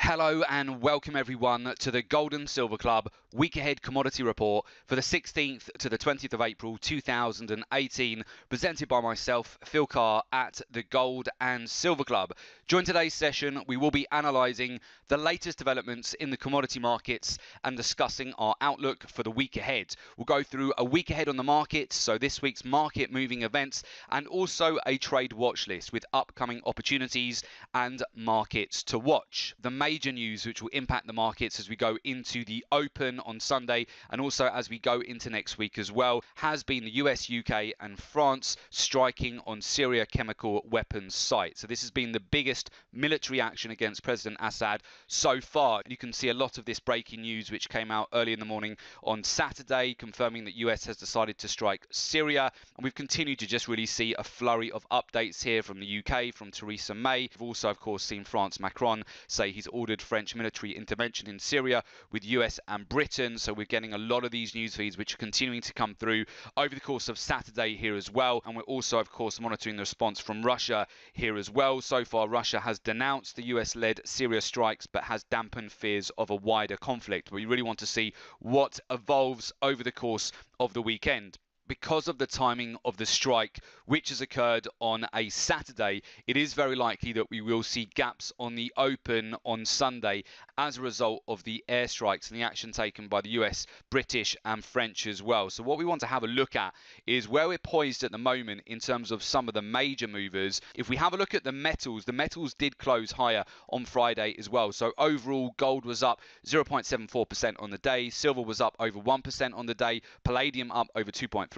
Hello and welcome everyone to the Gold and Silver Club Week Ahead Commodity Report for the 16th to the 20th of April 2018, presented by myself, Phil Carr, at the Gold and Silver Club. During today's session, we will be analysing the latest developments in the commodity markets and discussing our outlook for the week ahead. We'll go through a week ahead on the markets, so this week's market moving events, and also a trade watch list with upcoming opportunities and markets to watch. The major news which will impact the markets as we go into the open on Sunday and also as we go into next week as well has been the US, UK and France striking on Syria chemical weapons site. So this has been the biggest military action against President Assad so far. You can see a lot of this breaking news which came out early in the morning on Saturday confirming that US has decided to strike Syria, and we've continued to just really see a flurry of updates here from the UK, from Theresa May. We've also of course seen France Macron say he's ordered French military intervention in Syria with US and Britain. So we're getting a lot of these news feeds which are continuing to come through over the course of Saturday here as well. And we're also of course monitoring the response from Russia here as well. So far Russia has denounced the US-led Syria strikes but has dampened fears of a wider conflict. But we really want to see what evolves over the course of the weekend. Because of the timing of the strike, which has occurred on a Saturday, it is very likely that we will see gaps on the open on Sunday as a result of the airstrikes and the action taken by the US, British and French as well. So what we want to have a look at is where we're poised at the moment in terms of some of the major movers. If we have a look at the metals did close higher on Friday as well. So overall, gold was up 0.74% on the day, silver was up over 1% on the day, palladium up over 2.3%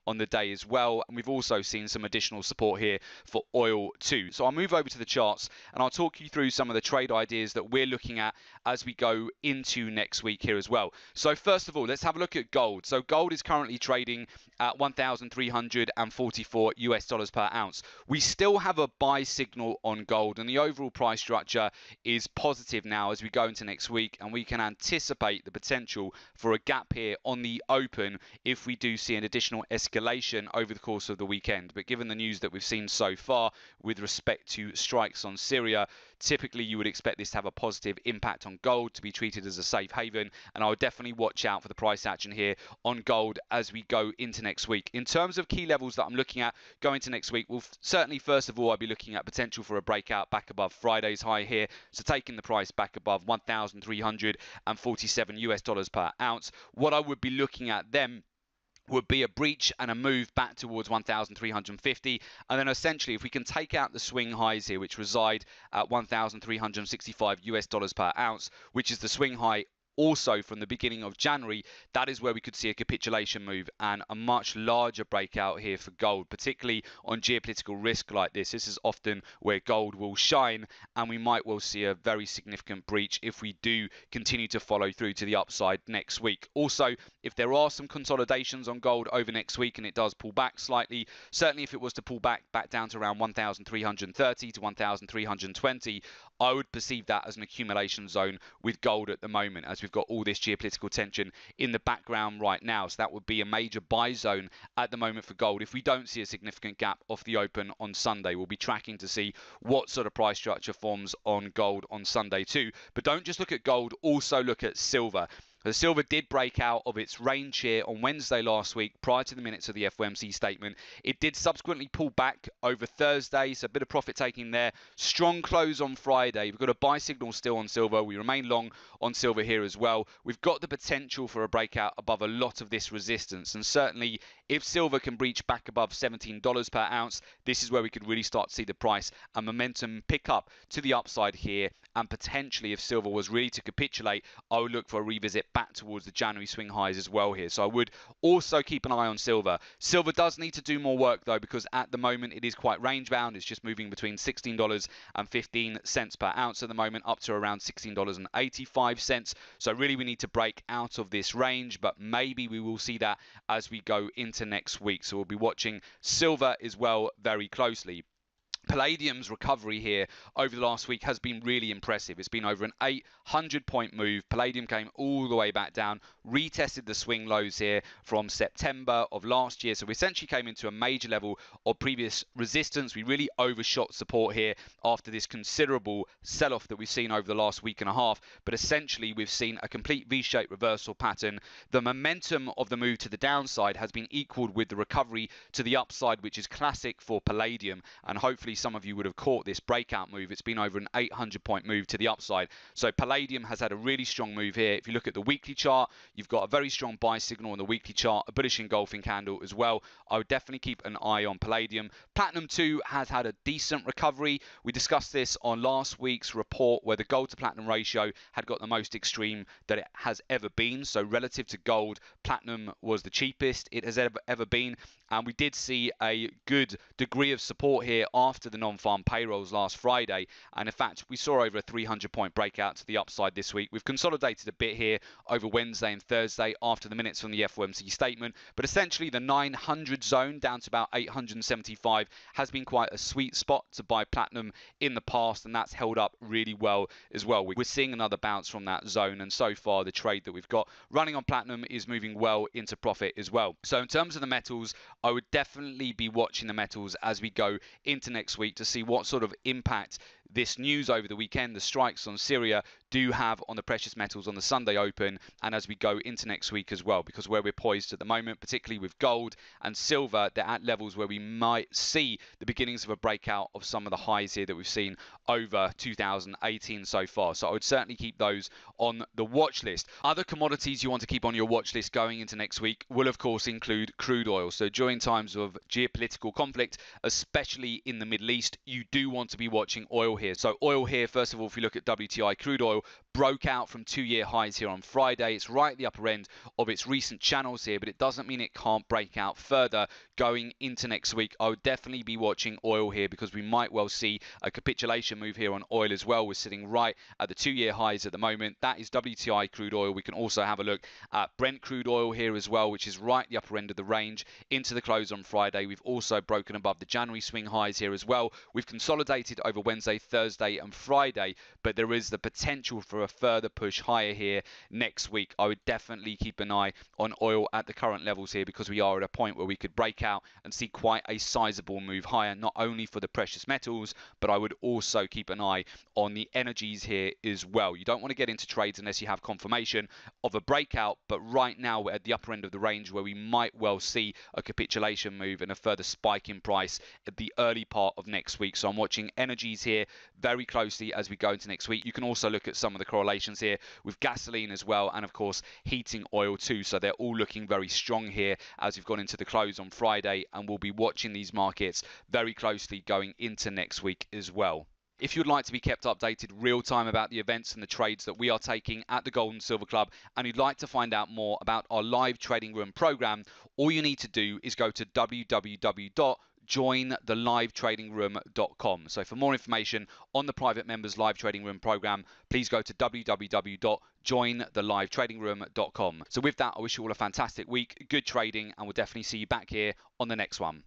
on the day as well, and we've also seen some additional support here for oil too. So I'll move over to the charts and I'll talk you through some of the trade ideas that we're looking at as we go into next week here as well. So first of all, let's have a look at gold. So gold is currently trading at 1,344 US dollars per ounce. We still have a buy signal on gold and the overall price structure is positive now as we go into next week, and we can anticipate the potential for a gap here on the open if we do see an additional escalation over the course of the weekend. But given the news that we've seen so far with respect to strikes on Syria, typically you would expect this to have a positive impact on gold, to be treated as a safe haven, and I would definitely watch out for the price action here on gold as we go into next week. In terms of key levels that I'm looking at going into next week, well, certainly first of all I'll be looking at potential for a breakout back above Friday's high here, so taking the price back above 1,347 US dollars per ounce. What I would be looking at then would be a breach and a move back towards 1,350, and then essentially if we can take out the swing highs here which reside at 1,365 US dollars per ounce, which is the swing high also from the beginning of January, that is where we could see a capitulation move and a much larger breakout here for gold, particularly on geopolitical risk like this. This is often where gold will shine, and we might well see a very significant breach if we do continue to follow through to the upside next week. Also, if there are some consolidations on gold over next week and it does pull back slightly, certainly if it was to pull back down to around 1,330 to 1,320, I would perceive that as an accumulation zone with gold at the moment, as we've got all this geopolitical tension in the background right now. So that would be a major buy zone at the moment for gold. If we don't see a significant gap off the open on Sunday, we'll be tracking to see what sort of price structure forms on gold on Sunday too. But don't just look at gold, also look at silver. The silver did break out of its range here on Wednesday last week prior to the minutes of the FOMC statement. It did subsequently pull back over Thursday, so a bit of profit taking there. Strong close on Friday. We've got a buy signal still on silver. We remain long on silver here as well. We've got the potential for a breakout above a lot of this resistance, and certainly if silver can breach back above $17 per ounce, this is where we could really start to see the price and momentum pick up to the upside here. And potentially if silver was really to capitulate, I would look for a revisit back towards the January swing highs as well here. So I would also keep an eye on silver. Silver does need to do more work though, because at the moment it is quite range bound. It's just moving between $16.15 per ounce at the moment up to around $16.85. So really we need to break out of this range, but maybe we will see that as we go into next week. So we'll be watching silver as well very closely. Palladium's recovery here over the last week has been really impressive. It's been over an 800-point move. Palladium came all the way back down, retested the swing lows here from September of last year. So we essentially came into a major level of previous resistance. We really overshot support here after this considerable sell-off that we've seen over the last week and a half. But essentially, we've seen a complete V-shaped reversal pattern. The momentum of the move to the downside has been equaled with the recovery to the upside, which is classic for Palladium. And hopefully some of you would have caught this breakout move. It's been over an 800-point move to the upside. So Palladium has had a really strong move here. If you look at the weekly chart, you've got a very strong buy signal on the weekly chart, a bullish engulfing candle as well. I would definitely keep an eye on Palladium. Platinum too has had a decent recovery. We discussed this on last week's report where the gold to platinum ratio had got the most extreme that it has ever been. So relative to gold, platinum was the cheapest it has ever been. And we did see a good degree of support here after the non-farm payrolls last Friday. And in fact, we saw over a 300-point breakout to the upside this week. We've consolidated a bit here over Wednesday and Thursday after the minutes from the FOMC statement. But essentially, the 900 zone down to about 875 has been quite a sweet spot to buy platinum in the past. And that's held up really well as well. We're seeing another bounce from that zone. And so far, the trade that we've got running on platinum is moving well into profit as well. So in terms of the metals, I would definitely be watching the metals as we go into next week to see what sort of impact this news over the weekend, the strikes on Syria, do have on the precious metals on the Sunday open and as we go into next week as well, because where we're poised at the moment, particularly with gold and silver, they're at levels where we might see the beginnings of a breakout of some of the highs here that we've seen over 2018 so far. So I would certainly keep those on the watch list. Other commodities you want to keep on your watch list going into next week will of course include crude oil. So during times of geopolitical conflict, especially in the Middle East, you do want to be watching oil here. So oil here, first of all, if you look at WTI crude oil, broke out from 2-year highs here on Friday. It's right at the upper end of its recent channels here, but it doesn't mean it can't break out further going into next week. I would definitely be watching oil here because we might well see a capitulation move here on oil as well. We're sitting right at the 2-year highs at the moment. That is WTI crude oil. We can also have a look at Brent crude oil here as well, which is right at the upper end of the range into the close on Friday. We've also broken above the January swing highs here as well. We've consolidated over Wednesday, Thursday and Friday, but there is the potential for a further push higher here next week. I would definitely keep an eye on oil at the current levels here because we are at a point where we could break out and see quite a sizable move higher, not only for the precious metals, but I would also keep an eye on the energies here as well. You don't want to get into trades unless you have confirmation of a breakout, but right now we're at the upper end of the range where we might well see a capitulation move and a further spike in price at the early part of next week. So I'm watching energies here very closely as we go into next week. You can also look at some of the correlations here with gasoline as well, and of course heating oil too. So they're all looking very strong here as we've gone into the close on Friday, and we'll be watching these markets very closely going into next week as well. If you'd like to be kept updated real time about the events and the trades that we are taking at the Gold and Silver Club, and you'd like to find out more about our live trading room program, all you need to do is go to www.jointhelivetradingroom.com. So for more information on the private members live trading room program, please go to www.jointhelivetradingroom.com. So with that, I wish you all a fantastic week, good trading, and we'll definitely see you back here on the next one.